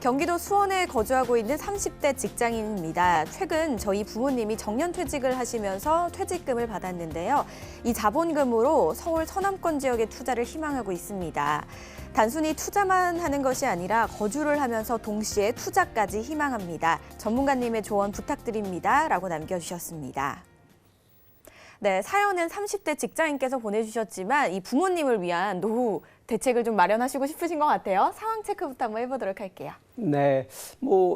경기도 수원에 거주하고 있는 30대 직장인입니다. 최근 저희 부모님이 정년퇴직을 하시면서 퇴직금을 받았는데요. 이 자본금으로 서울 서남권 지역에 투자를 희망하고 있습니다. 단순히 투자만 하는 것이 아니라 거주를 하면서 동시에 투자까지 희망합니다. 전문가님의 조언 부탁드립니다. 라고 남겨주셨습니다. 네, 사연은 30대 직장인께서 보내주셨지만 이 부모님을 위한 노후 대책을 좀 마련하시고 싶으신 것 같아요. 상황 체크부터 한번 해보도록 할게요. 네,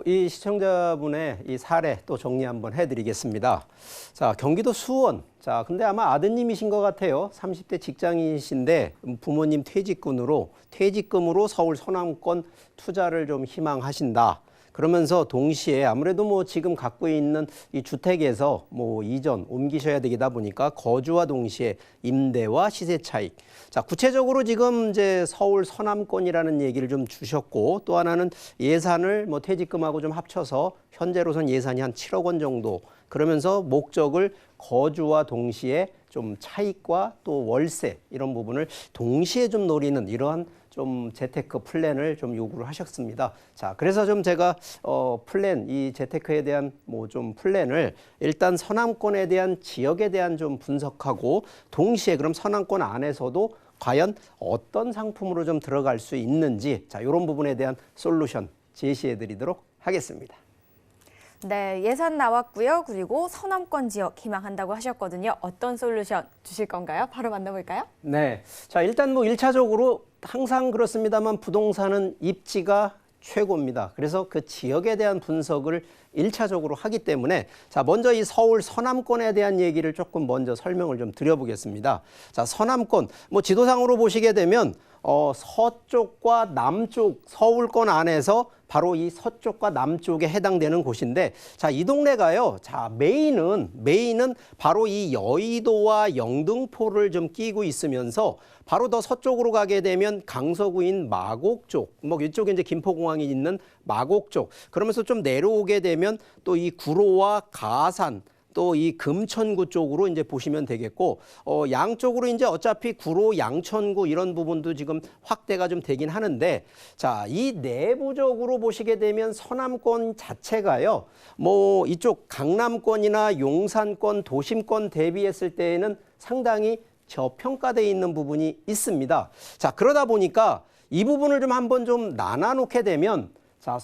이 시청자분의 이 사례 또 정리 한번 해드리겠습니다. 자, 경기도 수원. 자, 근데 아마 아드님이신 것 같아요. 30대 직장인이신데 부모님 퇴직금으로 서울 서남권 투자를 좀 희망하신다. 그러면서 동시에 아무래도 지금 갖고 있는 이 주택에서 이전 옮기셔야 되다 보니까 거주와 동시에 임대와 시세 차익. 자, 구체적으로 지금 이제 서울 서남권이라는 얘기를 좀 주셨고 또 하나는 예산을 퇴직금하고 좀 합쳐서 현재로선 예산이 한 7억 원 정도. 그러면서 목적을 거주와 동시에 좀 차익과 또 월세 이런 부분을 동시에 좀 노리는 이러한 좀 재테크 플랜을 좀 요구를 하셨습니다. 자, 그래서 좀 제가 이 재테크에 대한 좀 플랜을 일단 서남권에 대한 지역에 대한 좀 분석하고 동시에 그럼 서남권 안에서도 과연 어떤 상품으로 좀 들어갈 수 있는지 자, 이런 부분에 대한 솔루션 제시해 드리도록 하겠습니다. 네, 예산 나왔고요. 그리고 서남권 지역 희망한다고 하셨거든요. 어떤 솔루션 주실 건가요? 바로 만나볼까요? 네, 자 일단 1차적으로 항상 그렇습니다만 부동산은 입지가 최고입니다. 그래서 그 지역에 대한 분석을 1차적으로 하기 때문에 자 먼저 이 서울 서남권에 대한 얘기를 조금 먼저 설명을 좀 드려보겠습니다. 자, 서남권 지도상으로 보시게 되면 서쪽과 남쪽 서울권 안에서 바로 이 서쪽과 남쪽에 해당되는 곳인데 자, 이 동네가요. 자, 메인은 바로 이 여의도와 영등포를 좀 끼고 있으면서 바로 더 서쪽으로 가게 되면 강서구인 마곡 쪽, 이쪽에 이제 김포공항이 있는 마곡 쪽. 그러면서 좀 내려오게 되면 또 이 구로와 가산 또 이 금천구 쪽으로 이제 보시면 되겠고, 양쪽으로 이제 어차피 구로, 양천구 이런 부분도 지금 확대가 좀 되긴 하는데, 자, 이 내부적으로 보시게 되면 서남권 자체가요, 이쪽 강남권이나 용산권, 도심권 대비했을 때에는 상당히 저평가되어 있는 부분이 있습니다. 자, 그러다 보니까 이 부분을 좀 한번 좀 나눠놓게 되면 자,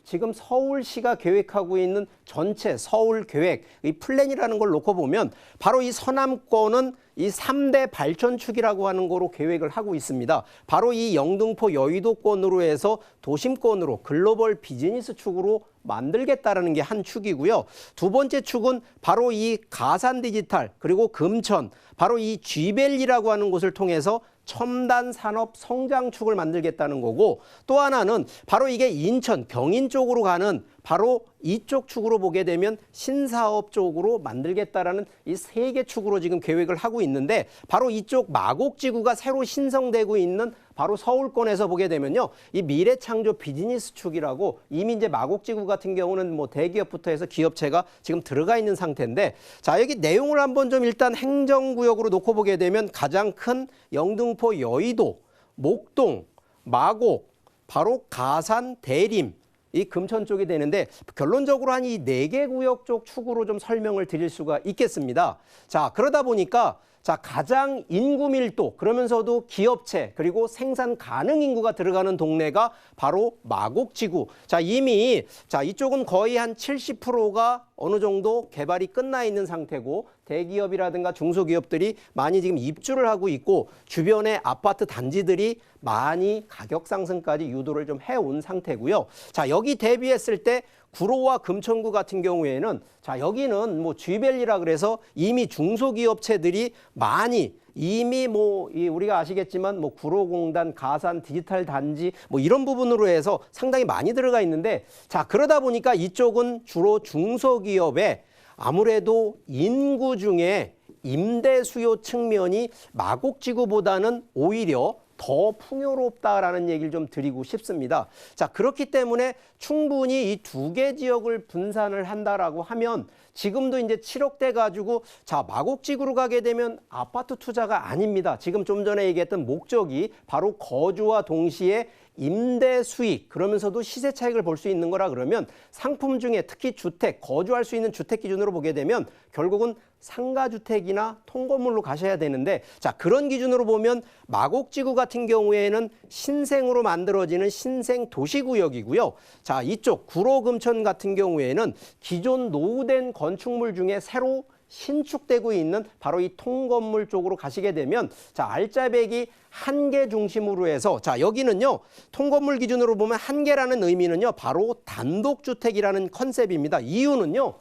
지금 서울시가 계획하고 있는 전체 서울 계획, 이 플랜이라는 걸 놓고 보면 바로 이 서남권은 이 3대 발전축이라고 하는 거로 계획을 하고 있습니다. 바로 이 영등포 여의도권으로 해서 도심권으로 글로벌 비즈니스 축으로 만들겠다라는 게 한 축이고요. 두 번째 축은 바로 이 가산 디지털 그리고 금천, 바로 이 G밸리라고 하는 곳을 통해서 첨단 산업 성장축을 만들겠다는 거고 또 하나는 바로 이게 인천, 경인 쪽으로 가는 바로 이쪽 축으로 보게 되면 신사업 쪽으로 만들겠다라는 이 세 개 축으로 지금 계획을 하고 있는데 바로 이쪽 마곡지구가 새로 신성되고 있는 바로 서울권에서 보게 되면요. 이 미래창조 비즈니스 축이라고 이미 이제 마곡지구 같은 경우는 대기업부터 해서 기업체가 지금 들어가 있는 상태인데 자, 여기 내용을 한번 좀 일단 행정구역으로 놓고 보게 되면 가장 큰 영등포 여의도, 목동, 마곡, 바로 가산, 대림 이 금천 쪽이 되는데 결론적으로 한 이 4개 구역 쪽 축으로 좀 설명을 드릴 수가 있겠습니다. 자, 그러다 보니까 자, 가장 인구 밀도 그러면서도 기업체 그리고 생산 가능 인구가 들어가는 동네가 바로 마곡지구. 자, 이미 자, 이쪽은 거의 한 70%가 어느 정도 개발이 끝나 있는 상태고 대기업이라든가 중소기업들이 많이 지금 입주를 하고 있고 주변에 아파트 단지들이 많이 가격 상승까지 유도를 좀 해온 상태고요. 자, 여기 대비했을 때 구로와 금천구 같은 경우에는 자, 여기는 G밸리라 그래서 이미 중소기업체들이 많이 이미 우리가 아시겠지만 구로공단, 가산, 디지털 단지 이런 부분으로 해서 상당히 많이 들어가 있는데 자, 그러다 보니까 이쪽은 주로 중소기업에 아무래도 인구 중에 임대 수요 측면이 마곡지구보다는 오히려 더 풍요롭다라는 얘기를 좀 드리고 싶습니다. 자, 그렇기 때문에 충분히 이 2개 지역을 분산을 한다라고 하면 지금도 이제 7억대 가지고 자, 마곡지구로 가게 되면 아파트 투자가 아닙니다. 지금 좀 전에 얘기했던 목적이 바로 거주와 동시에 임대 수익 그러면서도 시세 차익을 볼 수 있는 거라 그러면 상품 중에 특히 주택, 거주할 수 있는 주택 기준으로 보게 되면 결국은 상가주택이나 통건물로 가셔야 되는데 자 그런 기준으로 보면 마곡지구 같은 경우에는 신생으로 만들어지는 신생 도시구역이고요. 자 이쪽 구로금천 같은 경우에는 기존 노후된 건축물 중에 새로 신축되고 있는 바로 이 통건물 쪽으로 가시게 되면 자 알짜배기 한 개 중심으로 해서 자 여기는요 통건물 기준으로 보면 한 개라는 의미는요 바로 단독주택이라는 컨셉입니다. 이유는요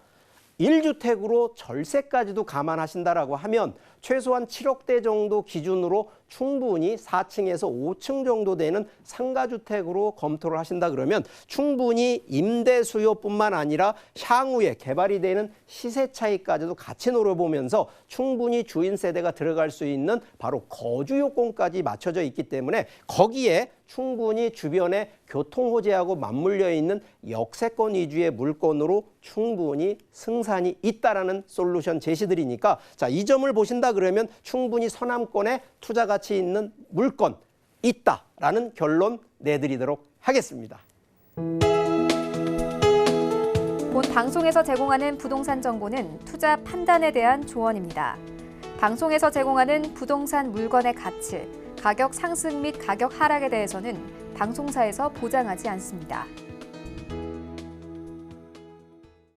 1주택으로 절세까지도 감안하신다라고 하면 최소한 7억대 정도 기준으로 충분히 4층에서 5층 정도 되는 상가주택으로 검토를 하신다 그러면 충분히 임대 수요뿐만 아니라 향후에 개발이 되는 시세 차이까지도 같이 노려보면서 충분히 주인 세대가 들어갈 수 있는 바로 거주 요건까지 맞춰져 있기 때문에 거기에 충분히 주변에 교통호재하고 맞물려 있는 역세권 위주의 물건으로 충분히 승산이 있다라는 솔루션 제시들이니까 자, 이 점을 보신다 그러면 충분히 서남권에 투자 가치 있는 물건 있다라는 결론 내드리도록 하겠습니다. 본 방송에서 제공하는 부동산 정보는 투자 판단에 대한 조언입니다. 방송에서 제공하는 부동산 물건의 가치, 가격 상승 및 가격 하락에 대해서는 방송사에서 보장하지 않습니다.